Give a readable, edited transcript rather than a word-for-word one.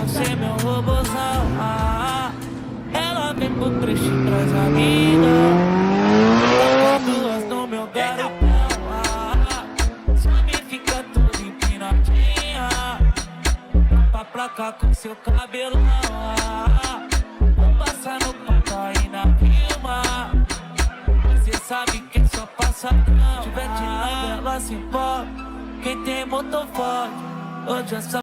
você meu robozão. Ela vem pro trecho e traz a mina. Tá com duas no meu garotão. Sabe, fica tudo empinadinha. Pra placa com seu cabelão. Vou passar no papai e na rima. Cê sabe que é só passadão. Se tiver de leve, ela se envolve. Quem tem motor forte, hoje é só